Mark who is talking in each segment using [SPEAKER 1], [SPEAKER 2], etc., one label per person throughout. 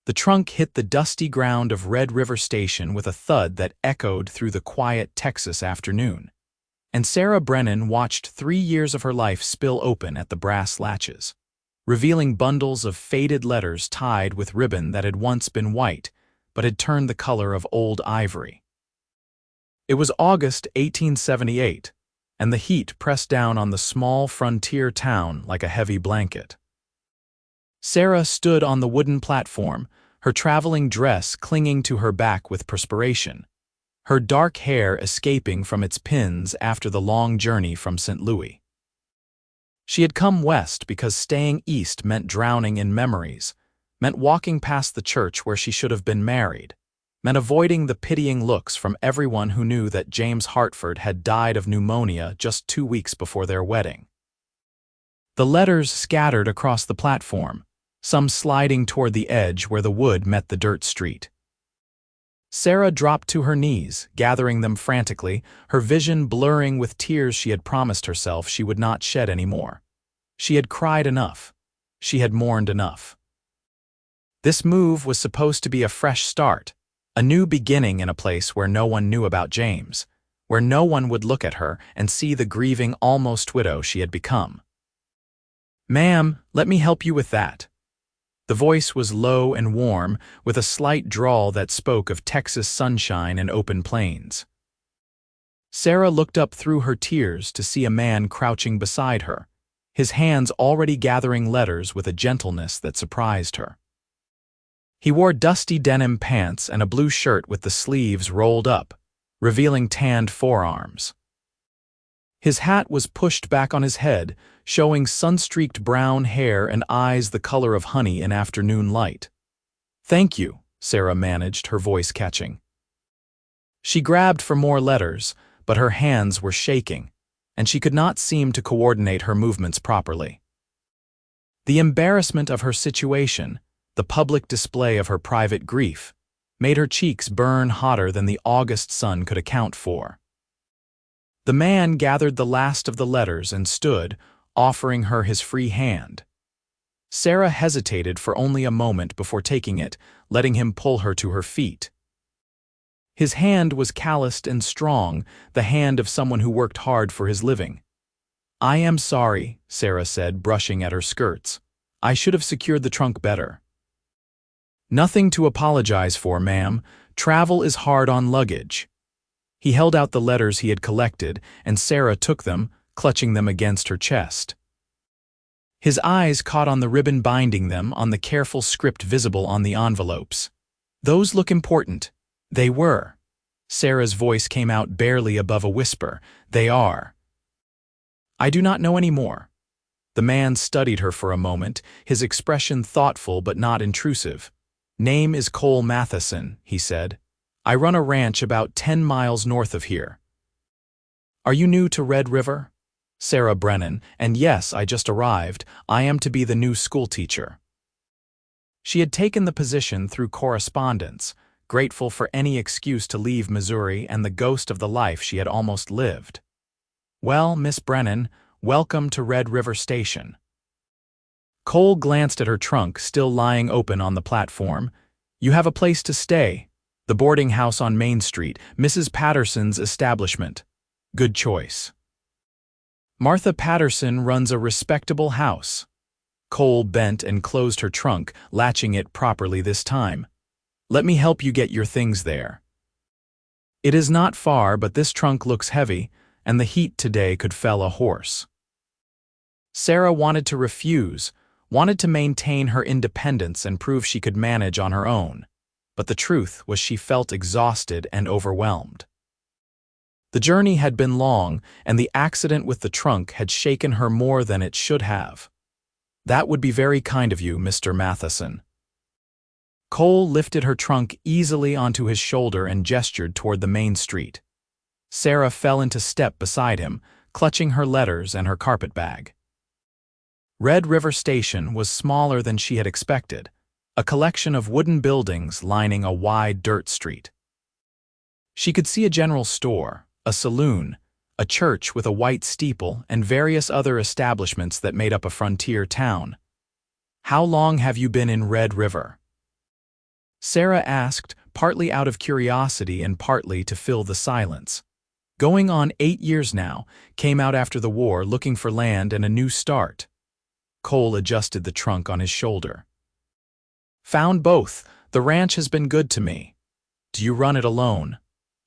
[SPEAKER 1] The trunk hit the dusty ground of Red River Station with a thud that echoed through the quiet Texas afternoon. And Sarah Brennan watched 3 years of her life spill open at the brass latches, revealing bundles of faded letters tied with ribbon that had once been white, but had turned the color of old ivory. It was August 1878, and the heat pressed down on the small frontier town like a heavy blanket. Sarah stood on the wooden platform, her traveling dress clinging to her back with perspiration, her dark hair escaping from its pins after the long journey from St. Louis. She had come west because staying east meant drowning in memories, meant walking past the church where she should have been married, meant avoiding the pitying looks from everyone who knew that James Hartford had died of pneumonia just 2 weeks before their wedding. The letters scattered across the platform, some sliding toward the edge where the wood met the dirt street. Sarah dropped to her knees, gathering them frantically, her vision blurring with tears she had promised herself she would not shed anymore. She had cried enough. She had mourned enough. This move was supposed to be a fresh start, a new beginning in a place where no one knew about James, where no one would look at her and see the grieving almost widow she had become. "Ma'am, let me help you with that." The voice was low and warm, with a slight drawl that spoke of Texas sunshine and open plains. Sarah looked up through her tears to see a man crouching beside her, his hands already gathering letters with a gentleness that surprised her. He wore dusty denim pants and a blue shirt with the sleeves rolled up, revealing tanned forearms. His hat was pushed back on his head, showing sun-streaked brown hair and eyes the color of honey in afternoon light. "Thank you," Sarah managed, her voice catching. She grabbed for more letters, but her hands were shaking, and she could not seem to coordinate her movements properly. The embarrassment of her situation, the public display of her private grief, made her cheeks burn hotter than the August sun could account for. The man gathered the last of the letters and stood, offering her his free hand. Sarah hesitated for only a moment before taking it, letting him pull her to her feet. His hand was calloused and strong, the hand of someone who worked hard for his living. "I am sorry," Sarah said, brushing at her skirts. "I should have secured the trunk better." "Nothing to apologize for, ma'am. Travel is hard on luggage." He held out the letters he had collected, and Sarah took them, clutching them against her chest. His eyes caught on the ribbon binding them, on the careful script visible on the envelopes. "Those look important." They were. Sarah's voice came out barely above a whisper. "They are." "I do not know any more." The man studied her for a moment, his expression thoughtful but not intrusive. "Name is Cole Matheson," he said. "I run a ranch about 10 miles north of here." "Are you new to Red River?" "Sarah Brennan, and yes, I just arrived. I am to be the new schoolteacher." She had taken the position through correspondence, grateful for any excuse to leave Missouri and the ghost of the life she had almost lived. "Well, Miss Brennan, welcome to Red River Station." Cole glanced at her trunk, still lying open on the platform. "You have a place to stay. The boarding house on Main Street, Mrs. Patterson's establishment. Good choice." "Martha Patterson runs a respectable house." Cole bent and closed her trunk, latching it properly this time. "Let me help you get your things there." "It is not far, but this trunk looks heavy, and the heat today could fell a horse." Sarah wanted to refuse, wanted to maintain her independence and prove she could manage on her own. But the truth was she felt exhausted and overwhelmed. The journey had been long, and the accident with the trunk had shaken her more than it should have. "That would be very kind of you, Mr. Matheson." Cole lifted her trunk easily onto his shoulder and gestured toward the main street. Sarah fell into step beside him, clutching her letters and her carpetbag. Red River Station was smaller than she had expected, a collection of wooden buildings lining a wide dirt street. She could see a general store, a saloon, a church with a white steeple, and various other establishments that made up a frontier town. "How long have you been in Red River?" Sarah asked, partly out of curiosity and partly to fill the silence. Going on 8 years now, came out after the war looking for land and a new start. Cole adjusted the trunk on his shoulder. Found both. The ranch has been good to me. Do you run it alone?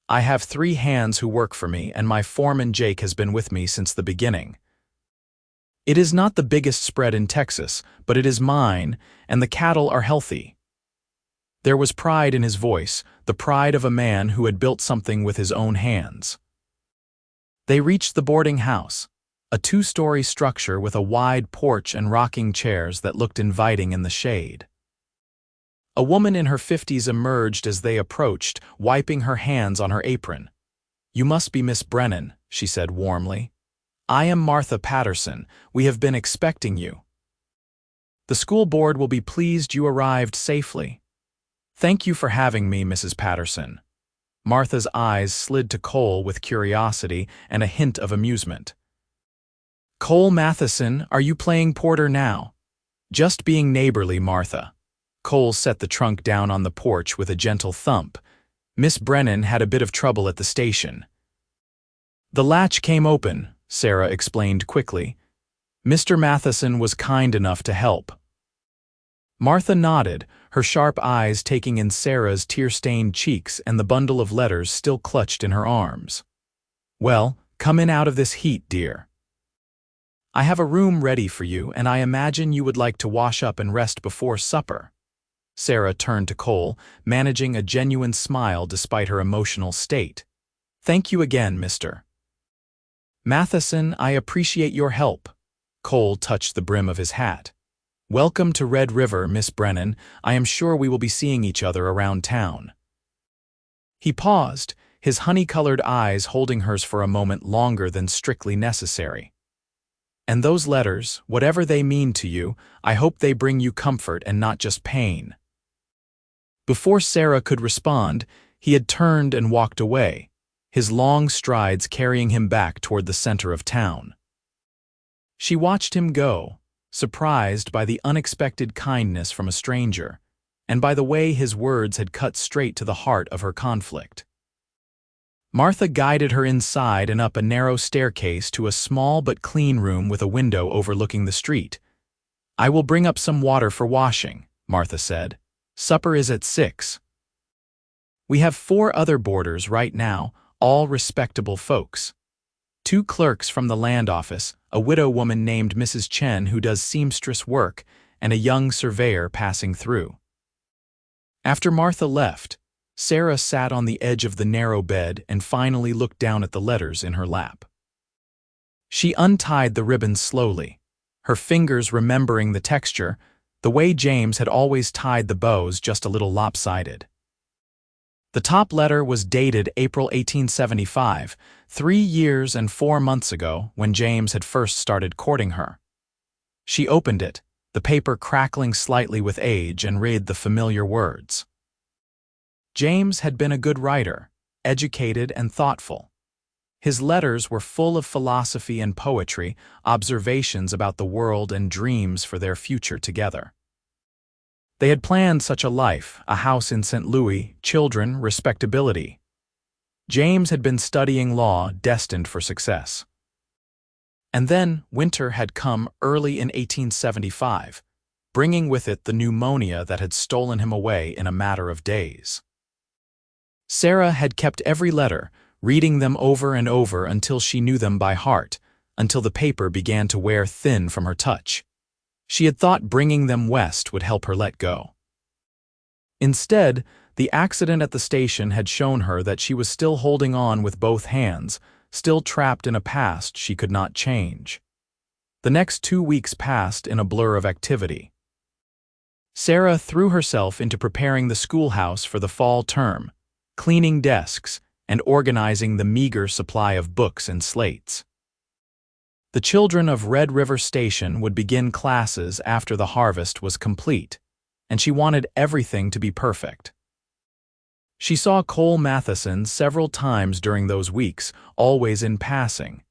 [SPEAKER 1] I have 3 hands who work for me, and my foreman Jake has been with me since the beginning. It is not the biggest spread in Texas, but it is mine, and the cattle are healthy. There was pride in his voice, the pride of a man who had built something with his own hands. They reached the boarding house, a 2-story structure with a wide porch and rocking chairs that looked inviting in the shade. A woman in her 50s emerged as they approached, wiping her hands on her apron. "You must be Miss Brennan," she said warmly. "I am Martha Patterson. We have been expecting you. The school board will be pleased you arrived safely." "Thank you for having me, Mrs. Patterson." Martha's eyes slid to Cole with curiosity and a hint of amusement. "Cole Matheson, are you playing porter now?" "Just being neighborly, Martha." Cole set the trunk down on the porch with a gentle thump. "Miss Brennan had a bit of trouble at the station." "The latch came open," Sarah explained quickly. "Mr. Matheson was kind enough to help." Martha nodded, her sharp eyes taking in Sarah's tear-stained cheeks and the bundle of letters still clutched in her arms. "Well, come in out of this heat, dear. I have a room ready for you, and I imagine you would like to wash up and rest before supper." Sarah turned to Cole, managing a genuine smile despite her emotional state. "Thank you again, Mr. Matheson. I appreciate your help." Cole touched the brim of his hat. "Welcome to Red River, Miss Brennan. I am sure we will be seeing each other around town." He paused, his honey-colored eyes holding hers for a moment longer than strictly necessary. "And those letters, whatever they mean to you, I hope they bring you comfort and not just pain." Before Sarah could respond, he had turned and walked away, his long strides carrying him back toward the center of town. She watched him go, surprised by the unexpected kindness from a stranger, and by the way his words had cut straight to the heart of her conflict. Martha guided her inside and up a narrow staircase to a small but clean room with a window overlooking the street. "I will bring up some water for washing," Martha said. "Supper is at 6. We have 4 other boarders right now, all respectable folks. 2 clerks from the land office, a widow woman named Mrs. Chen who does seamstress work, and a young surveyor passing through." After Martha left, Sarah sat on the edge of the narrow bed and finally looked down at the letters in her lap. She untied the ribbons slowly, her fingers remembering the texture, the way James had always tied the bows, just a little lopsided. The top letter was dated April 1875, 3 years and 4 months ago when James had first started courting her. She opened it, the paper crackling slightly with age, and read the familiar words. James had been a good writer, educated and thoughtful. His letters were full of philosophy and poetry, observations about the world and dreams for their future together. They had planned such a life, a house in St. Louis, children, respectability. James had been studying law, destined for success. And then winter had come early in 1875, bringing with it the pneumonia that had stolen him away in a matter of days. Sarah had kept every letter, reading them over and over until she knew them by heart, until the paper began to wear thin from her touch. She had thought bringing them west would help her let go. Instead, the accident at the station had shown her that she was still holding on with both hands, still trapped in a past she could not change. The next 2 weeks passed in a blur of activity. Sarah threw herself into preparing the schoolhouse for the fall term, cleaning desks, and organizing the meager supply of books and slates. The children of Red River Station would begin classes after the harvest was complete, and she wanted everything to be perfect. She saw Cole Matheson several times during those weeks, always in passing.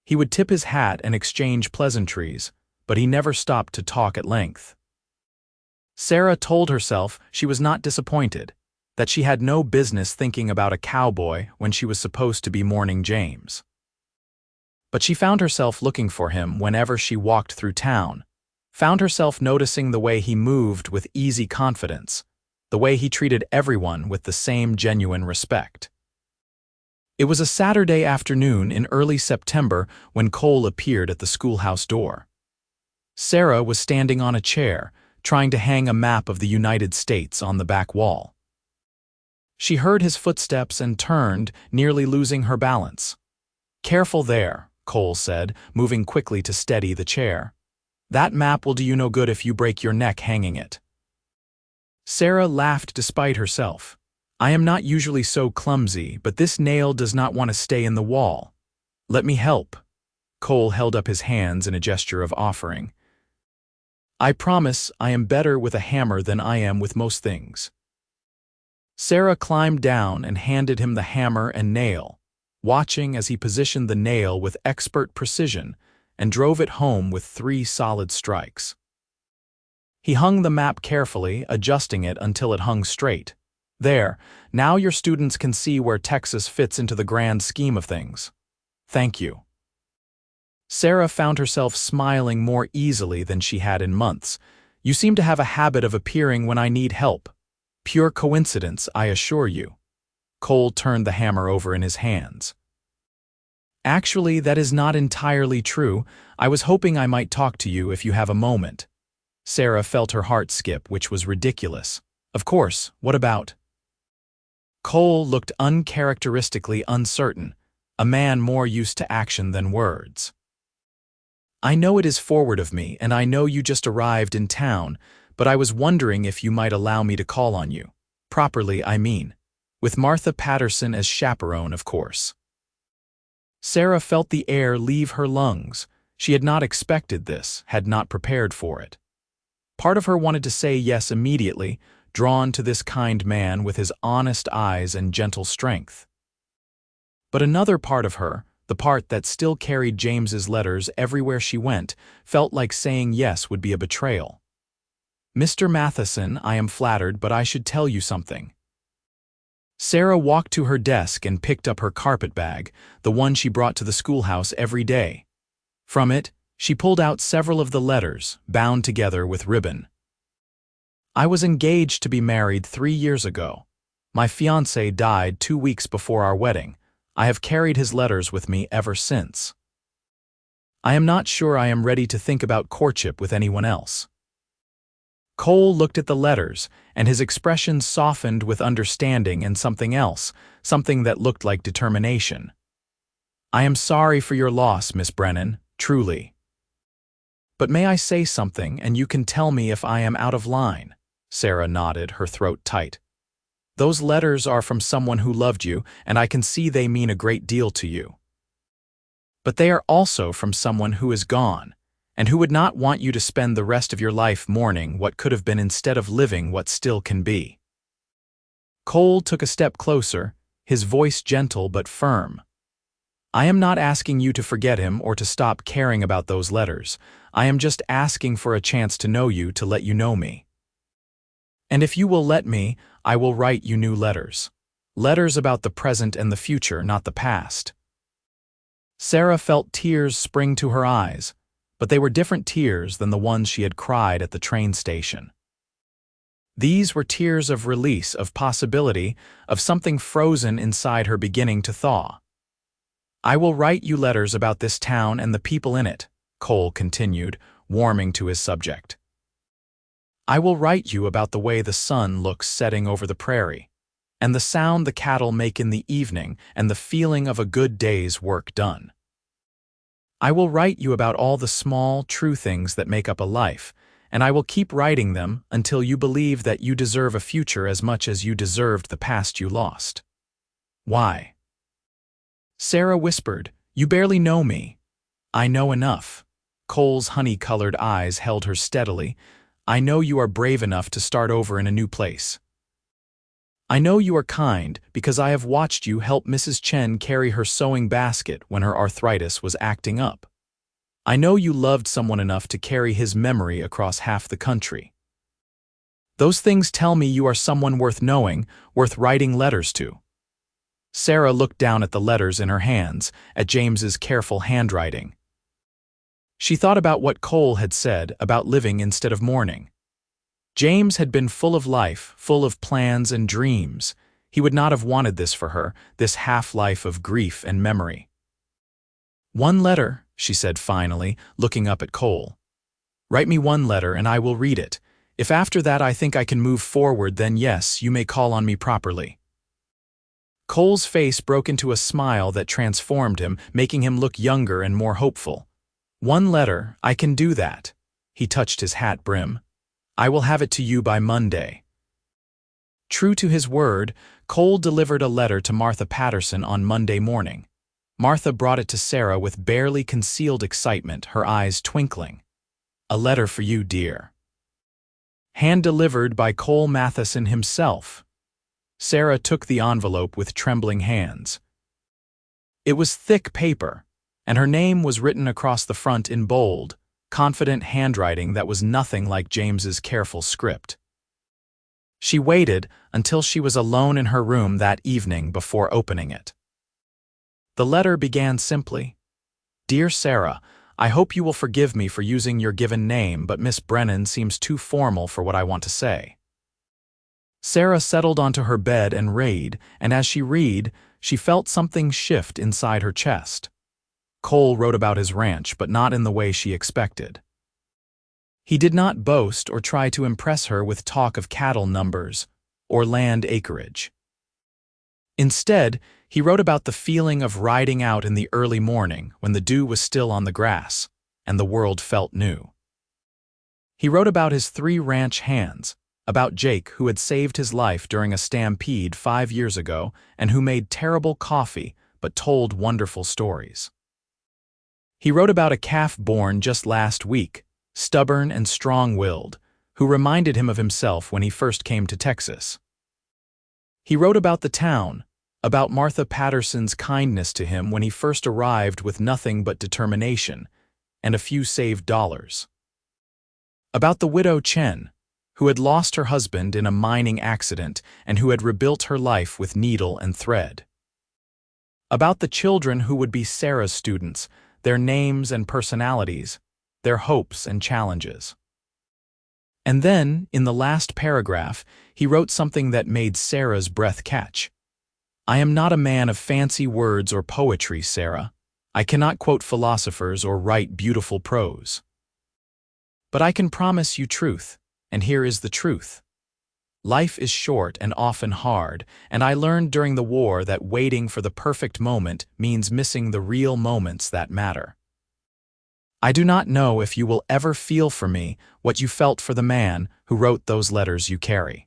[SPEAKER 1] He would tip his hat and exchange pleasantries, but he never stopped to talk at length. Sarah told herself she was not disappointed, that she had no business thinking about a cowboy when she was supposed to be mourning James. But she found herself looking for him whenever she walked through town, found herself noticing the way he moved with easy confidence, the way he treated everyone with the same genuine respect. It was a Saturday afternoon in early September when Cole appeared at the schoolhouse door. Sarah was standing on a chair, trying to hang a map of the United States on the back wall. She heard his footsteps and turned, nearly losing her balance. "Careful there," Cole said, moving quickly to steady the chair. "That map will do you no good if you break your neck hanging it." Sarah laughed despite herself. "I am not usually so clumsy, but this nail does not want to stay in the wall. Let me help." Cole held up his hands in a gesture of offering. "I promise I am better with a hammer than I am with most things." Sarah climbed down and handed him the hammer and nail, watching as he positioned the nail with expert precision and drove it home with 3 solid strikes. He hung the map carefully, adjusting it until it hung straight. "There, now your students can see where Texas fits into the grand scheme of things. Thank you." Sarah found herself smiling more easily than she had in months. "You seem to have a habit of appearing when I need help. Pure coincidence, I assure you." Cole turned the hammer over in his hands. "Actually, that is not entirely true. I was hoping I might talk to you if you have a moment." Sarah felt her heart skip, which was ridiculous. "Of course, what about?" Cole looked uncharacteristically uncertain, a man more used to action than words. "I know it is forward of me, and I know you just arrived in town, but I was wondering if you might allow me to call on you. Properly, I mean. With Martha Patterson as chaperone, of course." Sarah felt the air leave her lungs. She had not expected this, had not prepared for it. Part of her wanted to say yes immediately, drawn to this kind man with his honest eyes and gentle strength. But another part of her, the part that still carried James's letters everywhere she went, felt like saying yes would be a betrayal. "Mr. Matheson, I am flattered, but I should tell you something." Sarah walked to her desk and picked up her carpet bag, the one she brought to the schoolhouse every day. From it, she pulled out several of the letters, bound together with ribbon. "I was engaged to be married 3 years ago. My fiancé died 2 weeks before our wedding. I have carried his letters with me ever since. I am not sure I am ready to think about courtship with anyone else." Cole looked at the letters, and his expression softened with understanding and something else, something that looked like determination. "I am sorry for your loss, Miss Brennan, truly. But may I say something, and you can tell me if I am out of line?" Sarah nodded, her throat tight. "Those letters are from someone who loved you, and I can see they mean a great deal to you. But they are also from someone who is gone, and who would not want you to spend the rest of your life mourning what could have been instead of living what still can be." Cole took a step closer, his voice gentle but firm. "I am not asking you to forget him or to stop caring about those letters. I am just asking for a chance to know you, to let you know me. And if you will let me, I will write you new letters. Letters about the present and the future, not the past." Sarah felt tears spring to her eyes, but they were different tears than the ones she had cried at the train station. These were tears of release, of possibility, of something frozen inside her beginning to thaw. "I will write you letters about this town and the people in it," Cole continued, warming to his subject. "I will write you about the way the sun looks setting over the prairie, and the sound the cattle make in the evening, and the feeling of a good day's work done. I will write you about all the small, true things that make up a life, and I will keep writing them until you believe that you deserve a future as much as you deserved the past you lost." "Why?" Sarah whispered, "You barely know me." "I know enough." Cole's honey-colored eyes held her steadily. "I know you are brave enough to start over in a new place. I know you are kind because I have watched you help Mrs. Chen carry her sewing basket when her arthritis was acting up. I know you loved someone enough to carry his memory across half the country. Those things tell me you are someone worth knowing, worth writing letters to." Sarah looked down at the letters in her hands, at James's careful handwriting. She thought about what Cole had said about living instead of mourning. James had been full of life, full of plans and dreams. He would not have wanted this for her, this half-life of grief and memory. "One letter," she said finally, looking up at Cole. "Write me one letter and I will read it. If after that I think I can move forward, then yes, you may call on me properly." Cole's face broke into a smile that transformed him, making him look younger and more hopeful. "One letter, I can do that." He touched his hat brim. "I will have it to you by Monday." True to his word, Cole delivered a letter to Martha Patterson on Monday morning. Martha brought it to Sarah with barely concealed excitement, her eyes twinkling. "A letter for you, dear." Hand-delivered by Cole Matheson himself. Sarah took the envelope with trembling hands. It was thick paper, and her name was written across the front in bold, confident handwriting that was nothing like James's careful script. She waited until she was alone in her room that evening before opening it. The letter began simply, "Dear Sarah, I hope you will forgive me for using your given name, but Miss Brennan seems too formal for what I want to say." Sarah settled onto her bed and read, and as she read, she felt something shift inside her chest. Cole wrote about his ranch, but not in the way she expected. He did not boast or try to impress her with talk of cattle numbers or land acreage. Instead, he wrote about the feeling of riding out in the early morning when the dew was still on the grass and the world felt new. He wrote about his 3 ranch hands, about Jake, who had saved his life during a stampede 5 years ago and who made terrible coffee but told wonderful stories. He wrote about a calf born just last week, stubborn and strong-willed, who reminded him of himself when he first came to Texas. He wrote about the town, about Martha Patterson's kindness to him when he first arrived with nothing but determination and a few saved dollars. About the widow Chen, who had lost her husband in a mining accident and who had rebuilt her life with needle and thread. About the children who would be Sarah's students, their names and personalities, their hopes and challenges. And then, in the last paragraph, he wrote something that made Sarah's breath catch. "I am not a man of fancy words or poetry, Sarah. I cannot quote philosophers or write beautiful prose. But I can promise you truth, and here is the truth. Life is short and often hard, and I learned during the war that waiting for the perfect moment means missing the real moments that matter. I do not know if you will ever feel for me what you felt for the man who wrote those letters you carry.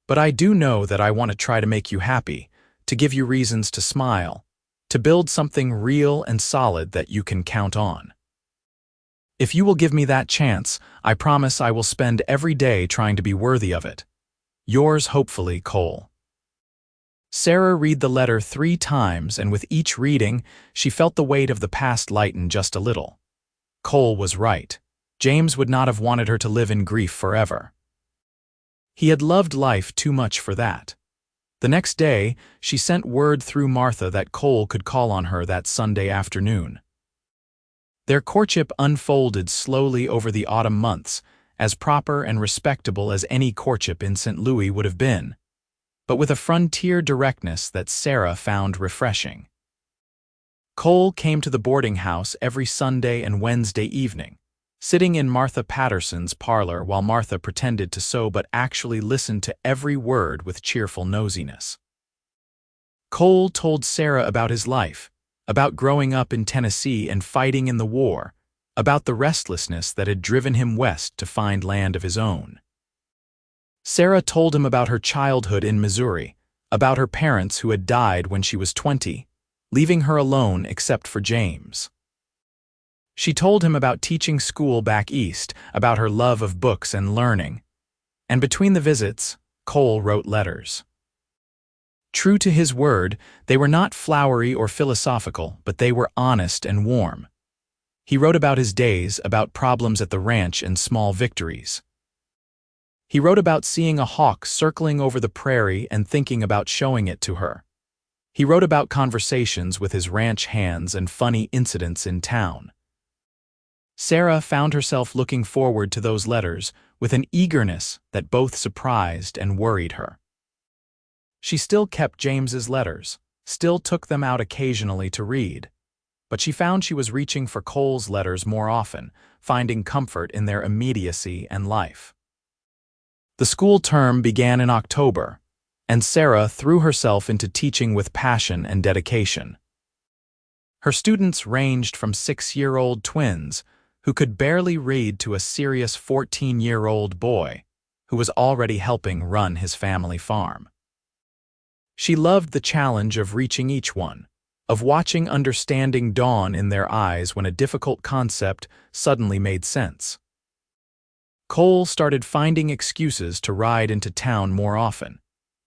[SPEAKER 1] But I do know that I want to try to make you happy, to give you reasons to smile, to build something real and solid that you can count on. If you will give me that chance, I promise I will spend every day trying to be worthy of it. Yours hopefully, Cole." Sarah read the letter 3 times, and with each reading, she felt the weight of the past lighten just a little. Cole was right. James would not have wanted her to live in grief forever. He had loved life too much for that. The next day, she sent word through Martha that Cole could call on her that Sunday afternoon. Their courtship unfolded slowly over the autumn months, as proper and respectable as any courtship in St. Louis would have been, but with a frontier directness that Sarah found refreshing. Cole came to the boarding house every Sunday and Wednesday evening, sitting in Martha Patterson's parlor while Martha pretended to sew but actually listened to every word with cheerful nosiness. Cole told Sarah about his life, about growing up in Tennessee and fighting in the war, about the restlessness that had driven him west to find land of his own. Sarah told him about her childhood in Missouri, about her parents who had died when she was 20, leaving her alone except for James. She told him about teaching school back east, about her love of books and learning. And between the visits, Cole wrote letters. True to his word, they were not flowery or philosophical, but they were honest and warm. He wrote about his days, about problems at the ranch and small victories. He wrote about seeing a hawk circling over the prairie and thinking about showing it to her. He wrote about conversations with his ranch hands and funny incidents in town. Sarah found herself looking forward to those letters with an eagerness that both surprised and worried her. She still kept James's letters, still took them out occasionally to read, but she found she was reaching for Cole's letters more often, finding comfort in their immediacy and life. The school term began in October, and Sarah threw herself into teaching with passion and dedication. Her students ranged from 6-year-old twins who could barely read to a serious 14-year-old boy who was already helping run his family farm. She loved the challenge of reaching each one, of watching understanding dawn in their eyes when a difficult concept suddenly made sense. Cole started finding excuses to ride into town more often,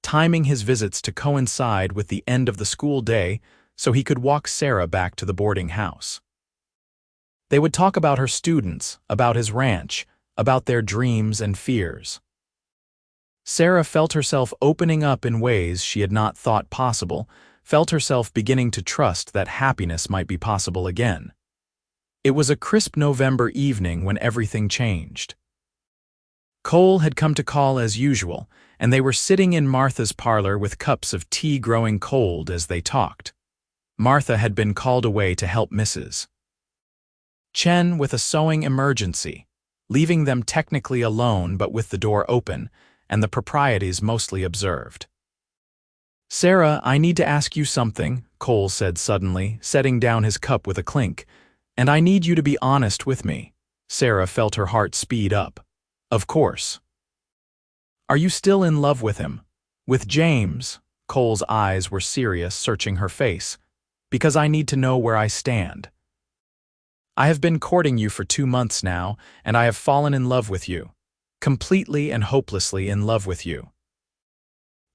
[SPEAKER 1] timing his visits to coincide with the end of the school day so he could walk Sarah back to the boarding house. They would talk about her students, about his ranch, about their dreams and fears. Sarah felt herself opening up in ways she had not thought possible, felt herself beginning to trust that happiness might be possible again. It was a crisp November evening when everything changed. Cole had come to call as usual, and they were sitting in Martha's parlor with cups of tea growing cold as they talked. Martha had been called away to help Mrs. Chen with a sewing emergency, leaving them technically alone but with the door open, and the proprieties mostly observed. "Sarah, I need to ask you something," Cole said suddenly, setting down his cup with a clink, "and I need you to be honest with me." Sarah felt her heart speed up. "Of course." "Are you still in love with him? With James?" Cole's eyes were serious, searching her face. "Because I need to know where I stand. I have been courting you for 2 months now, and I have fallen in love with you. Completely and hopelessly in love with you.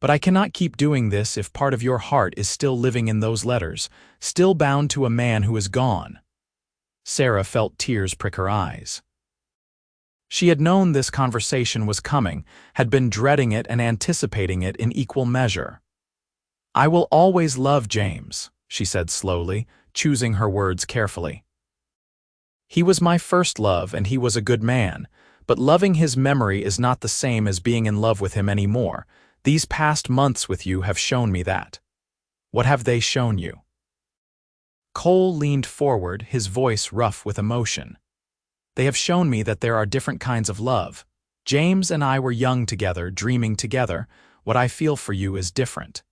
[SPEAKER 1] But I cannot keep doing this if part of your heart is still living in those letters, still bound to a man who is gone." Sarah felt tears prick her eyes. She had known this conversation was coming, had been dreading it and anticipating it in equal measure. "I will always love James," she said slowly, choosing her words carefully. "He was my first love and he was a good man, but loving his memory is not the same as being in love with him anymore. These past months with you have shown me that." "What have they shown you?" Cole leaned forward, his voice rough with emotion. "They have shown me that there are different kinds of love. James and I were young together, dreaming together. What I feel for you is different.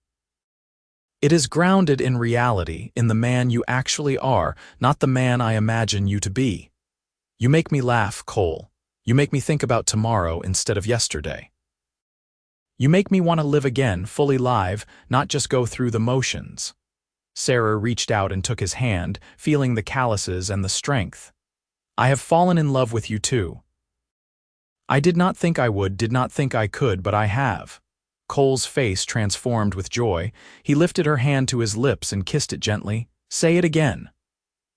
[SPEAKER 1] It is grounded in reality, in the man you actually are, not the man I imagine you to be. You make me laugh, Cole. You make me think about tomorrow instead of yesterday. You make me want to live again, fully live, not just go through the motions." Sarah reached out and took his hand, feeling the calluses and the strength. "I have fallen in love with you too. I did not think I would, did not think I could, but I have." Cole's face transformed with joy. He lifted her hand to his lips and kissed it gently. "Say it again."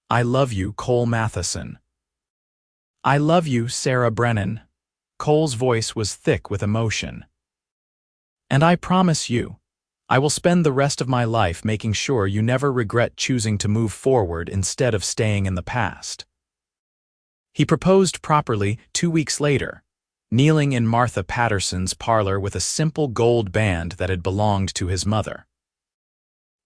[SPEAKER 1] "I love you, Cole Matheson." "I love you, Sarah Brennan." Cole's voice was thick with emotion. "And I promise you, I will spend the rest of my life making sure you never regret choosing to move forward instead of staying in the past." He proposed properly 2 weeks later, kneeling in Martha Patterson's parlor with a simple gold band that had belonged to his mother.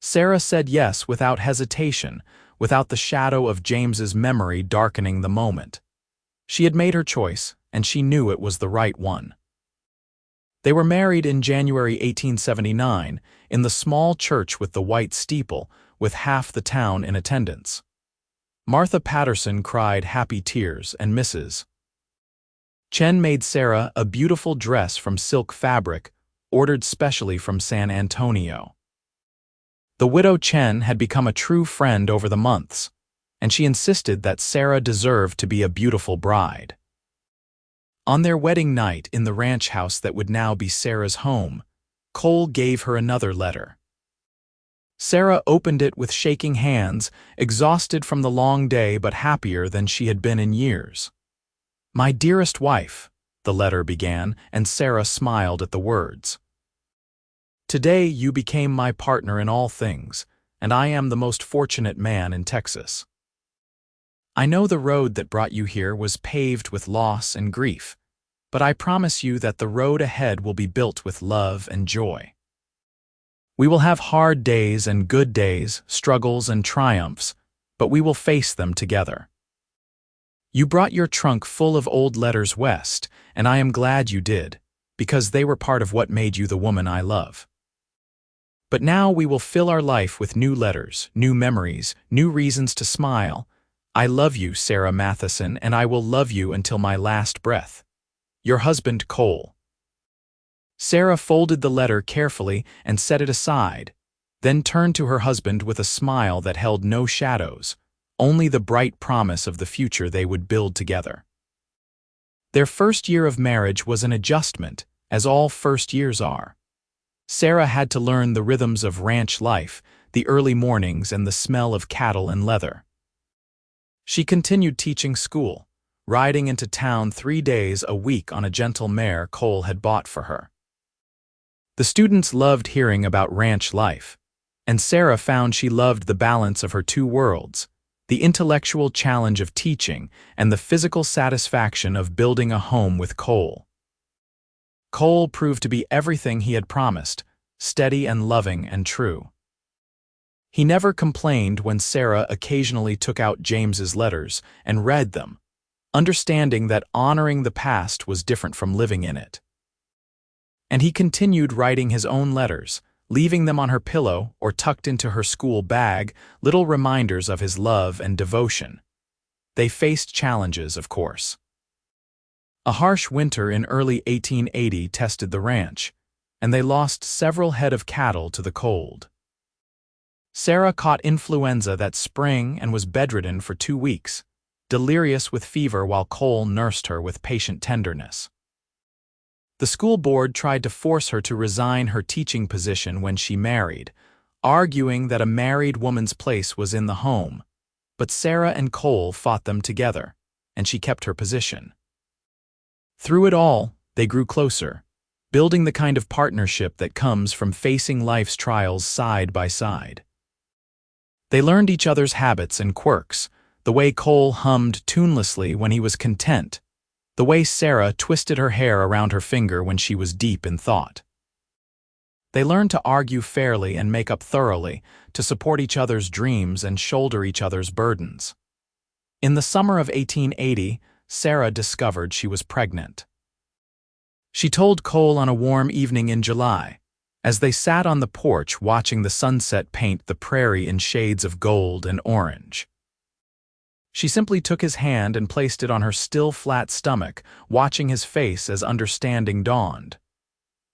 [SPEAKER 1] Sarah said yes without hesitation, without the shadow of James's memory darkening the moment. She had made her choice, and she knew it was the right one. They were married in January 1879, in the small church with the white steeple, with half the town in attendance. Martha Patterson cried happy tears, and Mrs. Chen made Sarah a beautiful dress from silk fabric, ordered specially from San Antonio. The widow Chen had become a true friend over the months, and she insisted that Sarah deserved to be a beautiful bride. On their wedding night in the ranch house that would now be Sarah's home, Cole gave her another letter. Sarah opened it with shaking hands, exhausted from the long day but happier than she had been in years. "My dearest wife, the letter began, and Sarah smiled at the words. Today you became my partner in all things, and I am the most fortunate man in Texas. I know the road that brought you here was paved with loss and grief, but I promise you that the road ahead will be built with love and joy. We will have hard days and good days, struggles and triumphs, but we will face them together. You brought your trunk full of old letters west, and I am glad you did, because they were part of what made you the woman I love. But now we will fill our life with new letters, new memories, new reasons to smile. I love you, Sarah Matheson, and I will love you until my last breath. Your husband, Cole. Sarah folded the letter carefully and set it aside, then turned to her husband with a smile that held no shadows, only the bright promise of the future they would build together. Their first year of marriage was an adjustment, as all first years are. Sarah had to learn the rhythms of ranch life, the early mornings and the smell of cattle and leather. She continued teaching school, riding into town 3 days a week on a gentle mare Cole had bought for her. The students loved hearing about ranch life, and Sarah found she loved the balance of her two worlds, the intellectual challenge of teaching and the physical satisfaction of building a home with Cole. Cole proved to be everything he had promised, steady and loving and true. He never complained when Sarah occasionally took out James's letters and read them, understanding that honoring the past was different from living in it. And he continued writing his own letters, leaving them on her pillow or tucked into her school bag, little reminders of his love and devotion. They faced challenges, of course. A harsh winter in early 1880 tested the ranch, and they lost several head of cattle to the cold. Sarah caught influenza that spring and was bedridden for 2 weeks, delirious with fever while Cole nursed her with patient tenderness. The school board tried to force her to resign her teaching position when she married, arguing that a married woman's place was in the home, but Sarah and Cole fought them together, and she kept her position. Through it all, they grew closer, building the kind of partnership that comes from facing life's trials side by side. They learned each other's habits and quirks, the way Cole hummed tunelessly when he was content, the way Sarah twisted her hair around her finger when she was deep in thought. They learned to argue fairly and make up thoroughly, to support each other's dreams and shoulder each other's burdens. In the summer of 1880, Sarah discovered she was pregnant. She told Cole on a warm evening in July, as they sat on the porch watching the sunset paint the prairie in shades of gold and orange. She simply took his hand and placed it on her still flat stomach, watching his face as understanding dawned.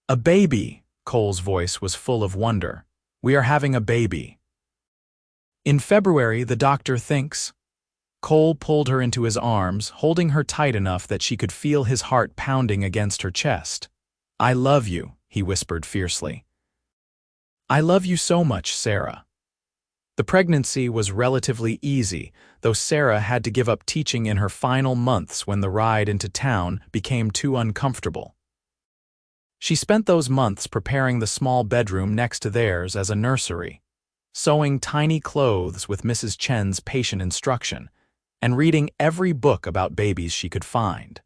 [SPEAKER 1] "A baby," Cole's voice was full of wonder. "We are having a baby." "In February, the doctor thinks." Cole pulled her into his arms, holding her tight enough that she could feel his heart pounding against her chest. "I love you," he whispered fiercely. "I love you so much, Sarah." The pregnancy was relatively easy, though Sarah had to give up teaching in her final months when the ride into town became too uncomfortable. She spent those months preparing the small bedroom next to theirs as a nursery, sewing tiny clothes with Mrs. Chen's patient instruction, and reading every book about babies she could find.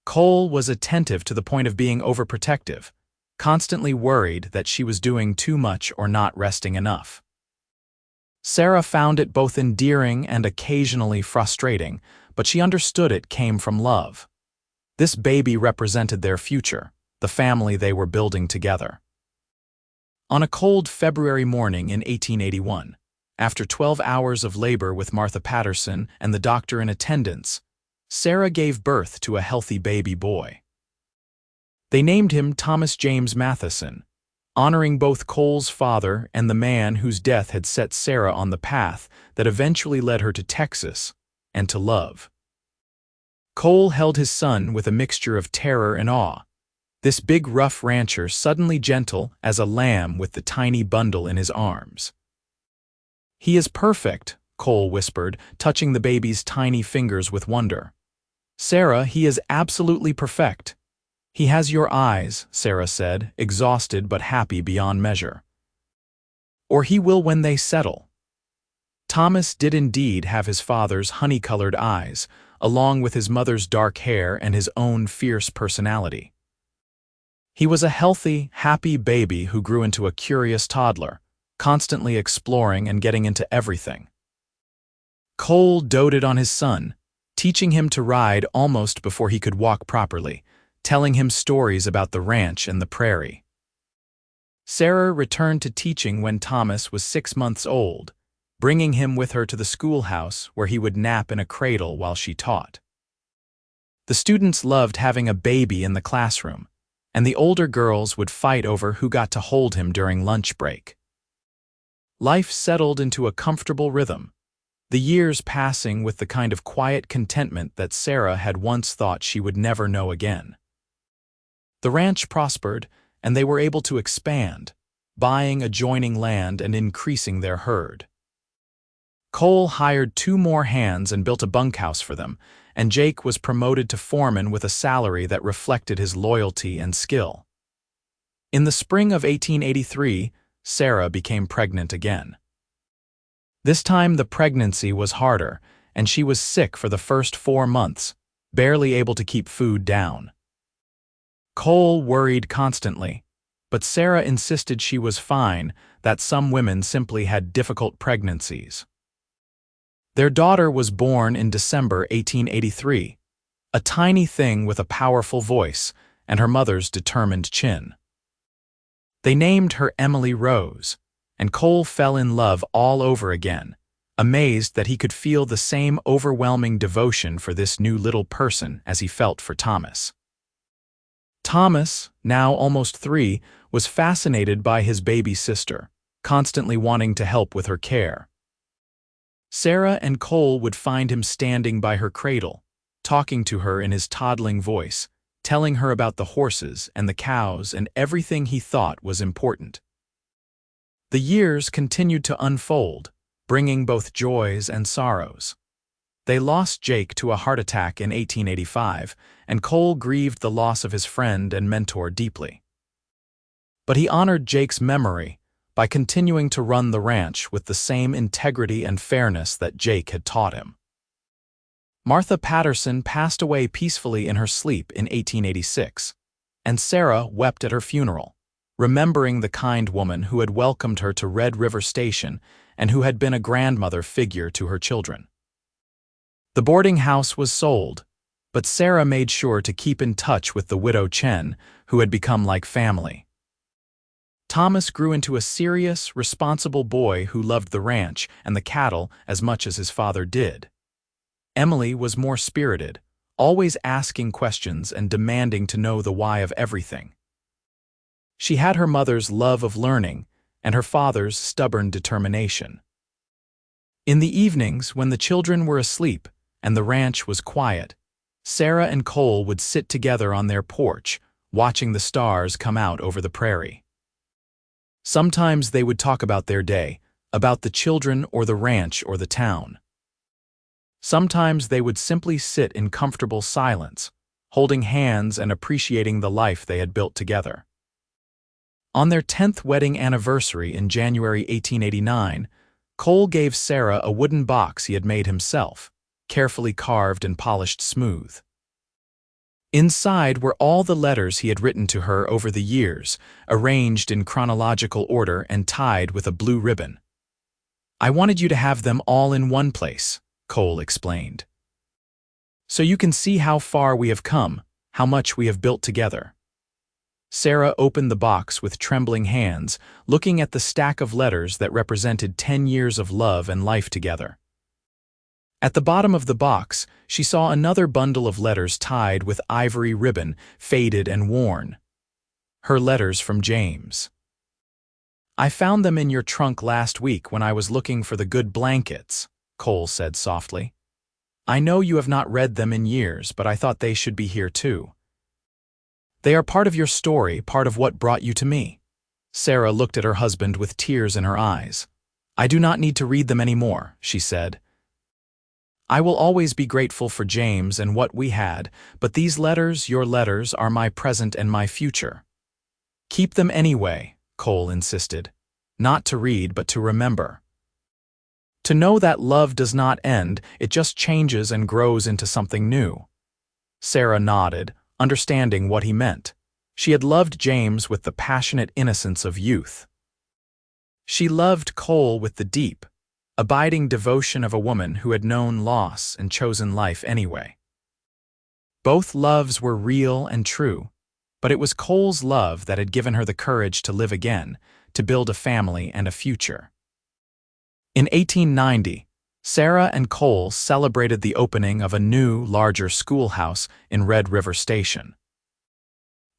[SPEAKER 1] Cole was attentive to the point of being overprotective, constantly worried that she was doing too much or not resting enough. Sarah found it both endearing and occasionally frustrating, but she understood it came from love. This baby represented their future, the family they were building together. On a cold February morning in 1881, after 12 hours of labor with Martha Patterson and the doctor in attendance, Sarah gave birth to a healthy baby boy. They named him Thomas James Matheson, honoring both Cole's father and the man whose death had set Sarah on the path that eventually led her to Texas and to love. Cole held his son with a mixture of terror and awe, this big rough rancher suddenly gentle as a lamb with the tiny bundle in his arms. "He is perfect," Cole whispered, touching the baby's tiny fingers with wonder. Sarah, he is absolutely perfect. He has your eyes, Sarah said, exhausted but happy beyond measure. Or he will when they settle. Thomas did indeed have his father's honey-colored eyes, along with his mother's dark hair and his own fierce personality. He was a healthy, happy baby who grew into a curious toddler, constantly exploring and getting into everything. Cole doted on his son, teaching him to ride almost before he could walk properly, telling him stories about the ranch and the prairie. Sarah returned to teaching when Thomas was 6 months old, bringing him with her to the schoolhouse where he would nap in a cradle while she taught. The students loved having a baby in the classroom, and the older girls would fight over who got to hold him during lunch break. Life settled into a comfortable rhythm, the years passing with the kind of quiet contentment that Sarah had once thought she would never know again. The ranch prospered, and they were able to expand, buying adjoining land and increasing their herd. Cole hired 2 more hands and built a bunkhouse for them, and Jake was promoted to foreman with a salary that reflected his loyalty and skill. In the spring of 1883, Sarah became pregnant again. This time the pregnancy was harder, and she was sick for the first 4 months, barely able to keep food down. Cole worried constantly, but Sarah insisted she was fine, that some women simply had difficult pregnancies. Their daughter was born in December 1883, a tiny thing with a powerful voice and her mother's determined chin. They named her Emily Rose, and Cole fell in love all over again, amazed that he could feel the same overwhelming devotion for this new little person as he felt for Thomas. Thomas, now almost 3, was fascinated by his baby sister, constantly wanting to help with her care. Sarah and Cole would find him standing by her cradle, talking to her in his toddling voice, telling her about the horses and the cows and everything he thought was important. The years continued to unfold, bringing both joys and sorrows. They lost Jake to a heart attack in 1885, and Cole grieved the loss of his friend and mentor deeply. But he honored Jake's memory by continuing to run the ranch with the same integrity and fairness that Jake had taught him. Martha Patterson passed away peacefully in her sleep in 1886, and Sarah wept at her funeral, remembering the kind woman who had welcomed her to Red River Station and who had been a grandmother figure to her children. The boarding house was sold, but Sarah made sure to keep in touch with the widow Chen, who had become like family. Thomas grew into a serious, responsible boy who loved the ranch and the cattle as much as his father did. Emily was more spirited, always asking questions and demanding to know the why of everything. She had her mother's love of learning and her father's stubborn determination. In the evenings, when the children were asleep and the ranch was quiet, Sarah and Cole would sit together on their porch, watching the stars come out over the prairie. Sometimes they would talk about their day, about the children or the ranch or the town. Sometimes they would simply sit in comfortable silence, holding hands and appreciating the life they had built together. On their 10th wedding anniversary in January 1889, Cole gave Sarah a wooden box he had made himself, carefully carved and polished smooth. Inside were all the letters he had written to her over the years, arranged in chronological order and tied with a blue ribbon. "I wanted you to have them all in one place," Cole explained. "So you can see how far we have come, how much we have built together." Sarah opened the box with trembling hands, looking at the stack of letters that represented 10 years of love and life together. At the bottom of the box, she saw another bundle of letters tied with ivory ribbon, faded and worn. Her letters from James. "I found them in your trunk last week when I was looking for the good blankets," Cole said softly. "I know you have not read them in years, but I thought they should be here too. They are part of your story, part of what brought you to me." Sarah looked at her husband with tears in her eyes. "I do not need to read them anymore," she said. I will always be grateful for James and what we had, but these letters, your letters, are my present and my future. Keep them anyway, Cole insisted. Not to read, but to remember. To know that love does not end, it just changes and grows into something new. Sarah nodded, understanding what he meant. She had loved James with the passionate innocence of youth. She loved Cole with the deep, abiding devotion of a woman who had known loss and chosen life anyway. Both loves were real and true, but it was Cole's love that had given her the courage to live again, to build a family and a future. In 1890, Sarah and Cole celebrated the opening of a new, larger schoolhouse in Red River Station.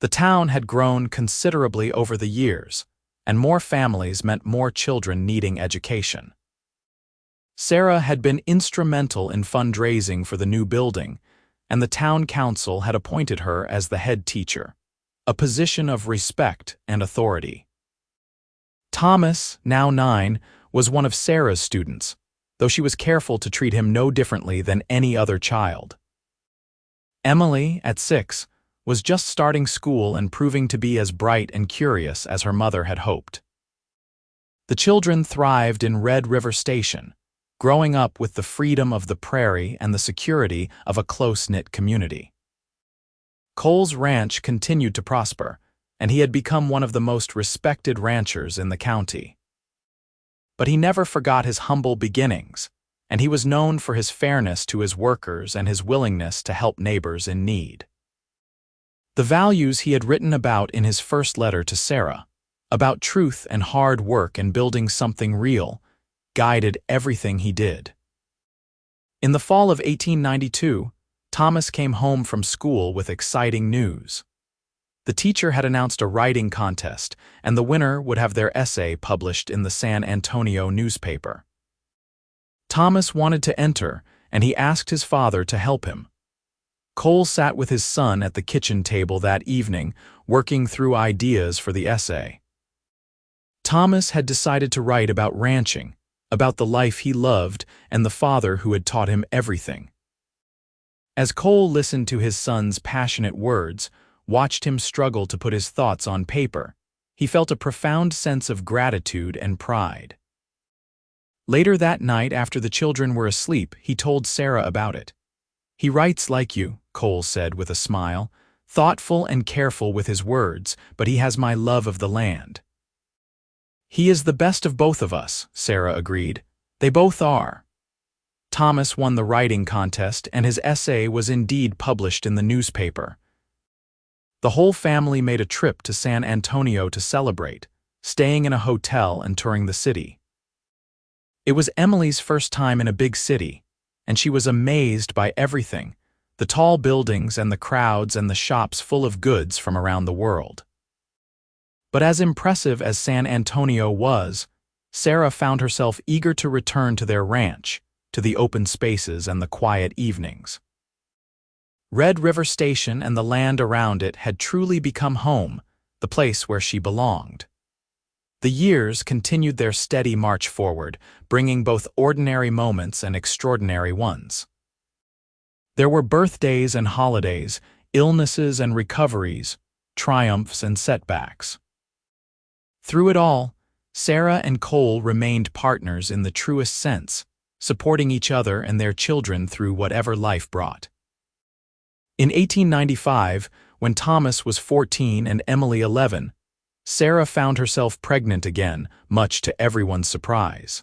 [SPEAKER 1] The town had grown considerably over the years, and more families meant more children needing education. Sarah had been instrumental in fundraising for the new building, and the town council had appointed her as the head teacher, a position of respect and authority. Thomas, now 9, was one of Sarah's students, though she was careful to treat him no differently than any other child. Emily, at 6, was just starting school and proving to be as bright and curious as her mother had hoped. The children thrived in Red River Station, growing up with the freedom of the prairie and the security of a close-knit community. Cole's ranch continued to prosper, and he had become one of the most respected ranchers in the county. But he never forgot his humble beginnings, and he was known for his fairness to his workers and his willingness to help neighbors in need. The values he had written about in his first letter to Sarah, about truth and hard work and building something real, guided everything he did. In the fall of 1892, Thomas came home from school with exciting news. The teacher had announced a writing contest, and the winner would have their essay published in the San Antonio newspaper. Thomas wanted to enter, and he asked his father to help him. Cole sat with his son at the kitchen table that evening, working through ideas for the essay. Thomas had decided to write about ranching, about the life he loved and the father who had taught him everything. As Cole listened to his son's passionate words, watched him struggle to put his thoughts on paper, he felt a profound sense of gratitude and pride. Later that night, after the children were asleep, he told Sarah about it. "He writes like you," Cole said with a smile, "thoughtful and careful with his words, but he has my love of the land." "He is the best of both of us," Sarah agreed. "They both are." Thomas won the writing contest, and his essay was indeed published in the newspaper. The whole family made a trip to San Antonio to celebrate, staying in a hotel and touring the city. It was Emily's first time in a big city, and she was amazed by everything, the tall buildings and the crowds and the shops full of goods from around the world. But as impressive as San Antonio was, Sarah found herself eager to return to their ranch, to the open spaces and the quiet evenings. Red River Station and the land around it had truly become home, the place where she belonged. The years continued their steady march forward, bringing both ordinary moments and extraordinary ones. There were birthdays and holidays, illnesses and recoveries, triumphs and setbacks. Through it all, Sarah and Cole remained partners in the truest sense, supporting each other and their children through whatever life brought. In 1895, when Thomas was 14 and Emily 11, Sarah found herself pregnant again, much to everyone's surprise.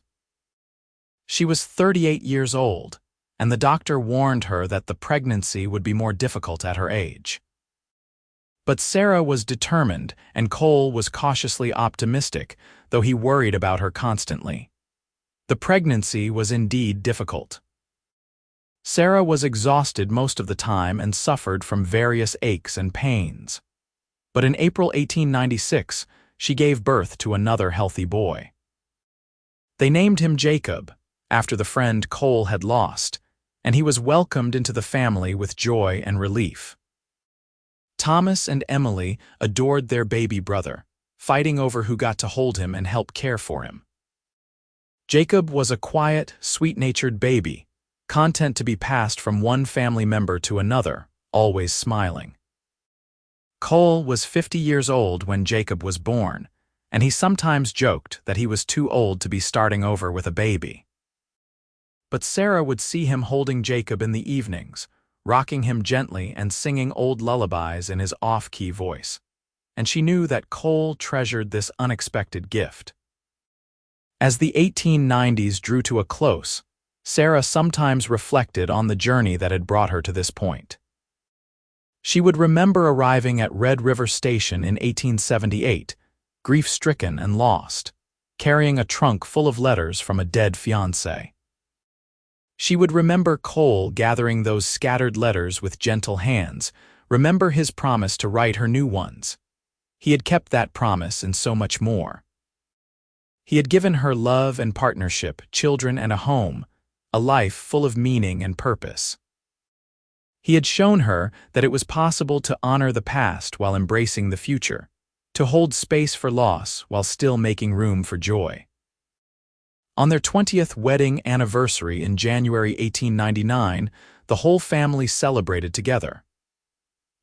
[SPEAKER 1] She was 38 years old, and the doctor warned her that the pregnancy would be more difficult at her age. But Sarah was determined, and Cole was cautiously optimistic, though he worried about her constantly. The pregnancy was indeed difficult. Sarah was exhausted most of the time and suffered from various aches and pains. But in April 1896, she gave birth to another healthy boy. They named him Jacob, after the friend Cole had lost, and he was welcomed into the family with joy and relief. Thomas and Emily adored their baby brother, fighting over who got to hold him and help care for him. Jacob was a quiet, sweet-natured baby, content to be passed from one family member to another, always smiling. Cole was 50 years old when Jacob was born, and he sometimes joked that he was too old to be starting over with a baby. But Sarah would see him holding Jacob in the evenings, rocking him gently and singing old lullabies in his off-key voice, and she knew that Cole treasured this unexpected gift. As the 1890s drew to a close, Sarah sometimes reflected on the journey that had brought her to this point. She would remember arriving at Red River Station in 1878, grief-stricken and lost, carrying a trunk full of letters from a dead fiancé. She would remember Cole gathering those scattered letters with gentle hands, remember his promise to write her new ones. He had kept that promise and so much more. He had given her love and partnership, children and a home, a life full of meaning and purpose. He had shown her that it was possible to honor the past while embracing the future, to hold space for loss while still making room for joy. On their 20th wedding anniversary in January 1899, the whole family celebrated together.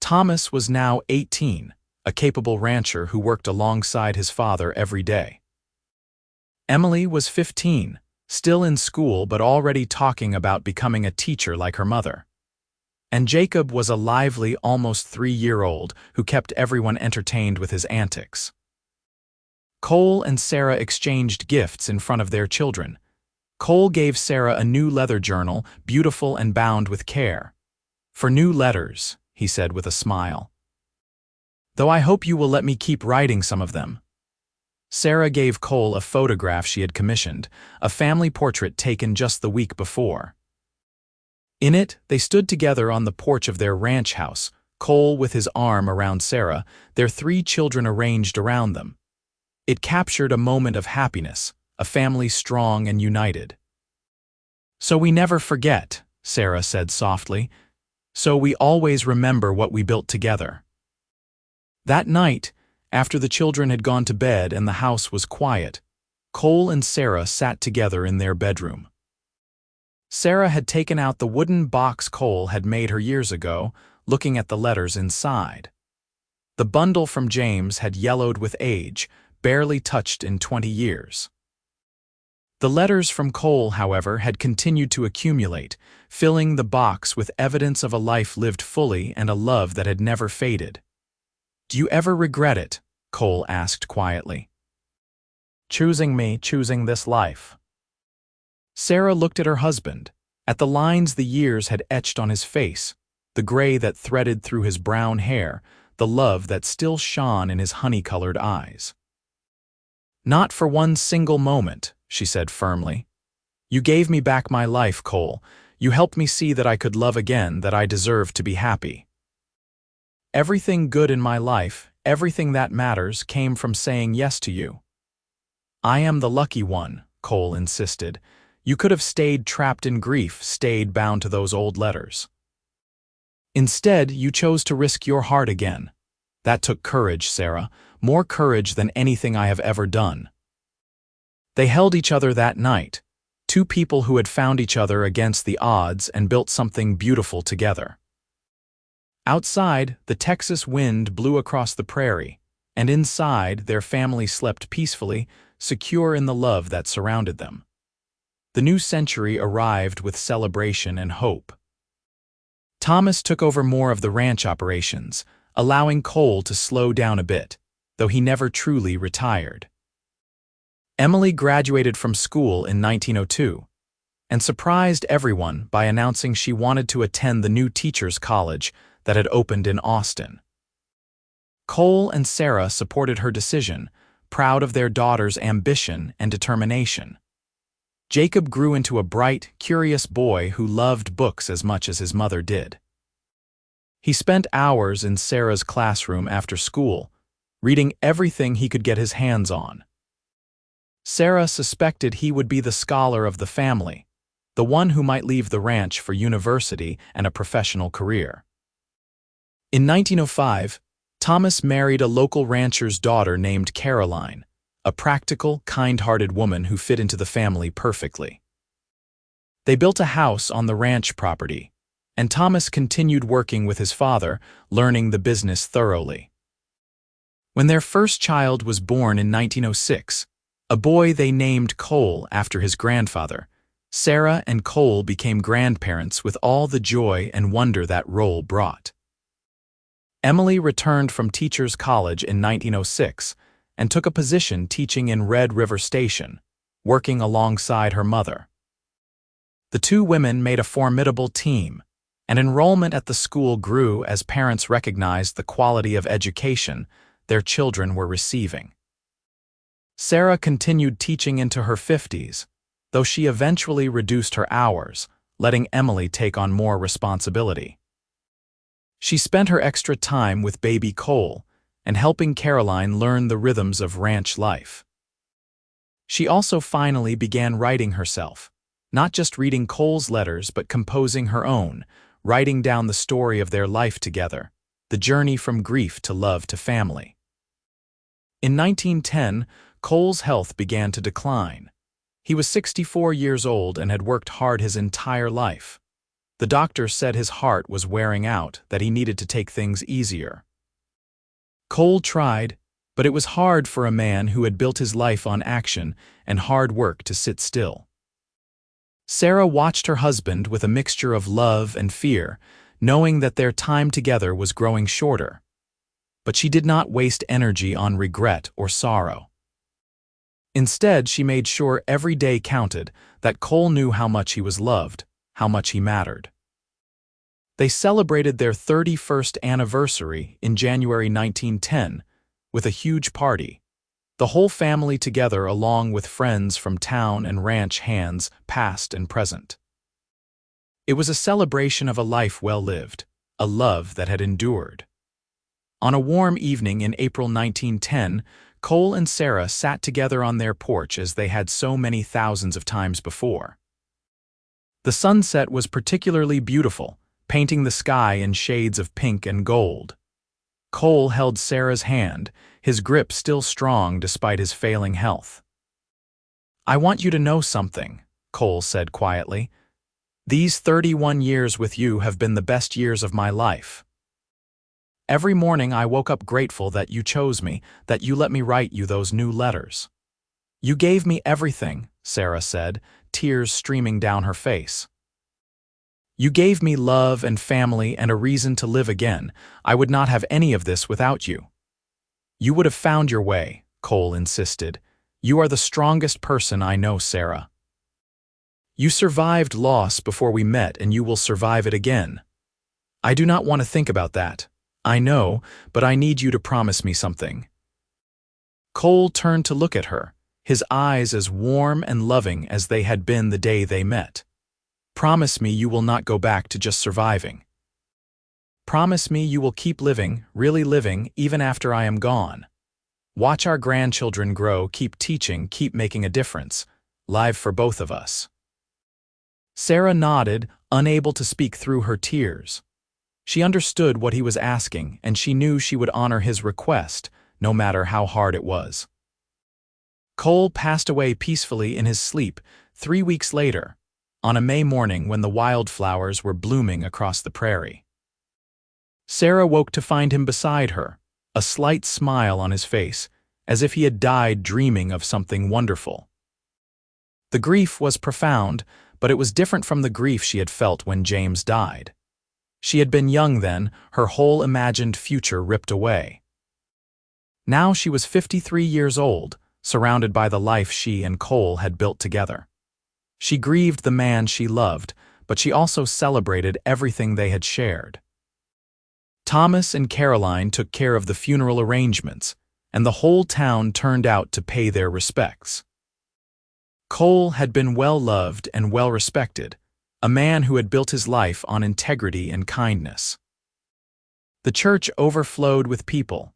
[SPEAKER 1] Thomas was now 18, a capable rancher who worked alongside his father every day. Emily was 15, still in school but already talking about becoming a teacher like her mother. And Jacob was a lively, almost 3-year-old who kept everyone entertained with his antics. Cole and Sarah exchanged gifts in front of their children. Cole gave Sarah a new leather journal, beautiful and bound with care. "For new letters," he said with a smile. "Though I hope you will let me keep writing some of them." Sarah gave Cole a photograph she had commissioned, a family portrait taken just the week before. In it, they stood together on the porch of their ranch house, Cole with his arm around Sarah, their 3 children arranged around them. It captured a moment of happiness, a family strong and united. "So we never forget," Sarah said softly. "So we always remember what we built together." That night, after the children had gone to bed and the house was quiet, Cole and Sarah sat together in their bedroom. Sarah had taken out the wooden box Cole had made her years ago, looking at the letters inside. The bundle from James had yellowed with age, barely touched in 20 years. The letters from Cole, however, had continued to accumulate, filling the box with evidence of a life lived fully and a love that had never faded. "Do you ever regret it?" Cole asked quietly. "Choosing me, choosing this life." Sarah looked at her husband, at the lines the years had etched on his face, the gray that threaded through his brown hair, the love that still shone in his honey-colored eyes. "Not for one single moment," she said firmly. "You gave me back my life, Cole. You helped me see that I could love again, that I deserved to be happy. Everything good in my life, everything that matters, came from saying yes to you." "I am the lucky one," Cole insisted. "You could have stayed trapped in grief, stayed bound to those old letters. Instead, you chose to risk your heart again. That took courage, Sarah, more courage than anything I have ever done." They held each other that night, 2 people who had found each other against the odds and built something beautiful together. Outside, the Texas wind blew across the prairie, and inside, their family slept peacefully, secure in the love that surrounded them. The new century arrived with celebration and hope. Thomas took over more of the ranch operations, allowing Cole to slow down a bit, though he never truly retired. Emily graduated from school in 1902 and surprised everyone by announcing she wanted to attend the new teachers' college that had opened in Austin. Cole and Sarah supported her decision, proud of their daughter's ambition and determination. Jacob grew into a bright, curious boy who loved books as much as his mother did. He spent hours in Sarah's classroom after school, reading everything he could get his hands on. Sarah suspected he would be the scholar of the family, the one who might leave the ranch for university and a professional career. In 1905, Thomas married a local rancher's daughter named Caroline, a practical, kind-hearted woman who fit into the family perfectly. They built a house on the ranch property, and Thomas continued working with his father, learning the business thoroughly. When their first child was born in 1906, a boy they named Cole after his grandfather, Sarah and Cole became grandparents with all the joy and wonder that role brought. Emily returned from Teachers College in 1906 and took a position teaching in Red River Station, working alongside her mother. The two women made a formidable team, and enrollment at the school grew as parents recognized the quality of education their children were receiving. Sarah continued teaching into her 50s, though she eventually reduced her hours, letting Emily take on more responsibility. She spent her extra time with baby Cole and helping Caroline learn the rhythms of ranch life. She also finally began writing herself, not just reading Cole's letters but composing her own, writing down the story of their life together, the journey from grief to love to family. In 1910, Cole's health began to decline. He was 64 years old and had worked hard his entire life. The doctor said his heart was wearing out, that he needed to take things easier. Cole tried, but it was hard for a man who had built his life on action and hard work to sit still. Sarah watched her husband with a mixture of love and fear, knowing that their time together was growing shorter. But she did not waste energy on regret or sorrow. Instead, she made sure every day counted, that Cole knew how much he was loved, how much he mattered. They celebrated their 31st anniversary in January 1910 with a huge party, the whole family together along with friends from town and ranch hands past and present. It was a celebration of a life well lived, a love that had endured. On a warm evening in April 1910, Cole and Sarah sat together on their porch as they had so many thousands of times before. The sunset was particularly beautiful, painting the sky in shades of pink and gold. Cole held Sarah's hand, his grip still strong despite his failing health. "I want you to know something," Cole said quietly. "These 31 years with you have been the best years of my life. Every morning I woke up grateful that you chose me, that you let me write you those new letters. You gave me everything," Sarah said, tears streaming down her face. "You gave me love and family and a reason to live again. I would not have any of this without you." "You would have found your way," Cole insisted. "You are the strongest person I know, Sarah. You survived loss before we met and you will survive it again. I do not want to think about that. I know, but I need you to promise me something." Cole turned to look at her, his eyes as warm and loving as they had been the day they met. "Promise me you will not go back to just surviving. Promise me you will keep living, really living, even after I am gone. Watch our grandchildren grow, keep teaching, keep making a difference. Live for both of us." Sarah nodded, unable to speak through her tears. She understood what he was asking, and she knew she would honor his request, no matter how hard it was. Cole passed away peacefully in his sleep 3 weeks later, on a May morning when the wildflowers were blooming across the prairie. Sarah woke to find him beside her, a slight smile on his face, as if he had died dreaming of something wonderful. The grief was profound, but it was different from the grief she had felt when James died. She had been young then, her whole imagined future ripped away. Now she was 53 years old, surrounded by the life she and Cole had built together. She grieved the man she loved, but she also celebrated everything they had shared. Thomas and Caroline took care of the funeral arrangements, and the whole town turned out to pay their respects. Cole had been well-loved and well-respected, a man who had built his life on integrity and kindness. The church overflowed with people,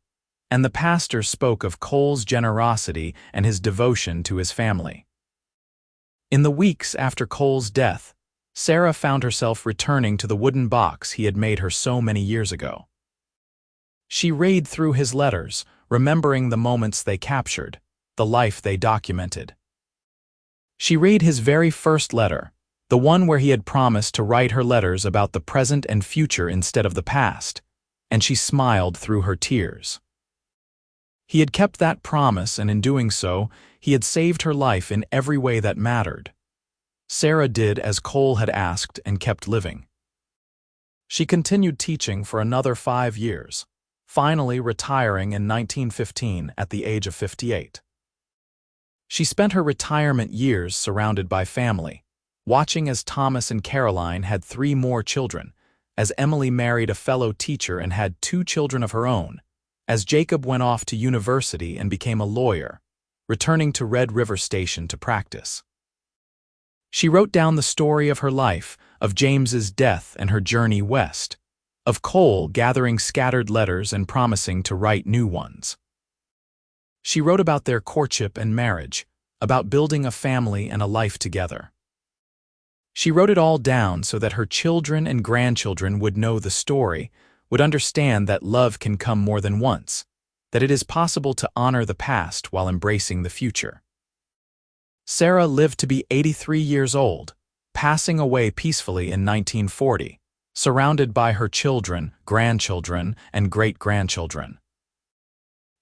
[SPEAKER 1] and the pastor spoke of Cole's generosity and his devotion to his family. In the weeks after Cole's death, Sarah found herself returning to the wooden box he had made her so many years ago. She read through his letters, remembering the moments they captured, the life they documented. She read his very first letter, the one where he had promised to write her letters about the present and future instead of the past, and she smiled through her tears. He had kept that promise, and in doing so, he had saved her life in every way that mattered. Sarah did as Cole had asked and kept living. She continued teaching for another 5 years, finally retiring in 1915 at the age of 58. She spent her retirement years surrounded by family, watching as Thomas and Caroline had 3 more children, as Emily married a fellow teacher and had 2 children of her own, as Jacob went off to university and became a lawyer, returning to Red River Station to practice. She wrote down the story of her life, of James's death and her journey west, of Cole gathering scattered letters and promising to write new ones. She wrote about their courtship and marriage, about building a family and a life together. She wrote it all down so that her children and grandchildren would know the story, would understand that love can come more than once, that it is possible to honor the past while embracing the future. Sarah lived to be 83 years old, passing away peacefully in 1940, surrounded by her children, grandchildren, and great-grandchildren.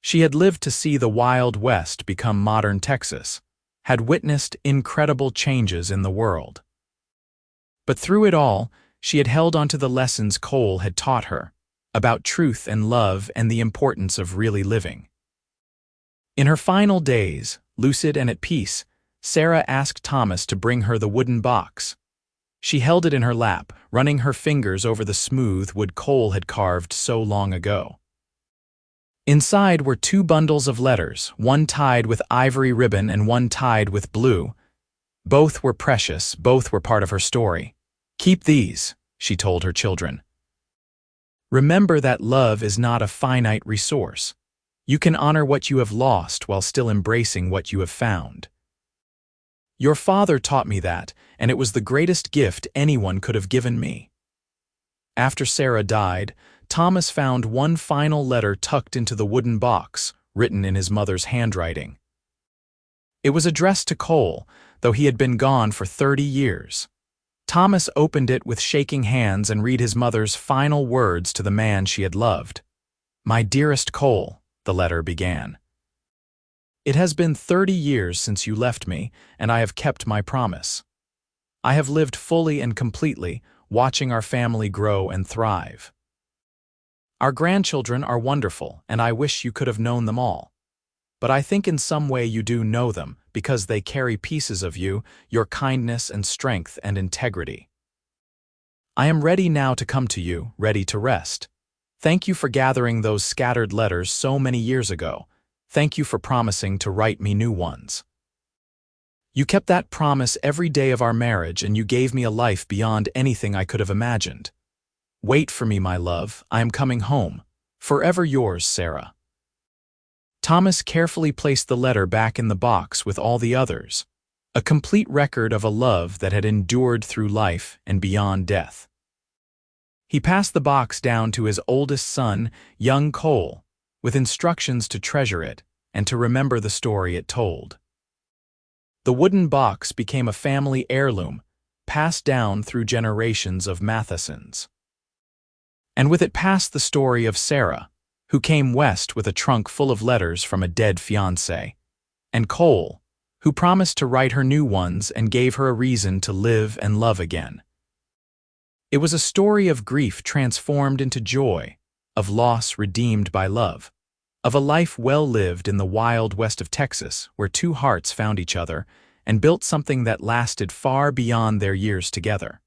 [SPEAKER 1] She had lived to see the Wild West become modern Texas, had witnessed incredible changes in the world. But through it all, she had held onto the lessons Cole had taught her, about truth and love and the importance of really living. In her final days, lucid and at peace, Sarah asked Thomas to bring her the wooden box. She held it in her lap, running her fingers over the smooth wood Cole had carved so long ago. Inside were 2 bundles of letters, one tied with ivory ribbon and one tied with blue. Both were precious, both were part of her story. "Keep these," she told her children. "Remember that love is not a finite resource. You can honor what you have lost while still embracing what you have found. Your father taught me that, and it was the greatest gift anyone could have given me." After Sarah died, Thomas found one final letter tucked into the wooden box, written in his mother's handwriting. It was addressed to Cole, though he had been gone for 30 years. Thomas opened it with shaking hands and read his mother's final words to the man she had loved. "My dearest Cole," the letter began. "It has been 30 years since you left me, and I have kept my promise. I have lived fully and completely, watching our family grow and thrive. Our grandchildren are wonderful, and I wish you could have known them all. But I think in some way you do know them, because they carry pieces of you, your kindness and strength and integrity. I am ready now to come to you, ready to rest. Thank you for gathering those scattered letters so many years ago. Thank you for promising to write me new ones. You kept that promise every day of our marriage, and you gave me a life beyond anything I could have imagined. Wait for me, my love. I am coming home. Forever yours, Sarah." Thomas carefully placed the letter back in the box with all the others, a complete record of a love that had endured through life and beyond death. He passed the box down to his oldest son, young Cole, with instructions to treasure it and to remember the story it told. The wooden box became a family heirloom, passed down through generations of Mathesons. And with it passed the story of Sarah, who came west with a trunk full of letters from a dead fiancé, and Cole, who promised to write her new ones and gave her a reason to live and love again. It was a story of grief transformed into joy, of loss redeemed by love, of a life well lived in the wild west of Texas, where 2 hearts found each other and built something that lasted far beyond their years together.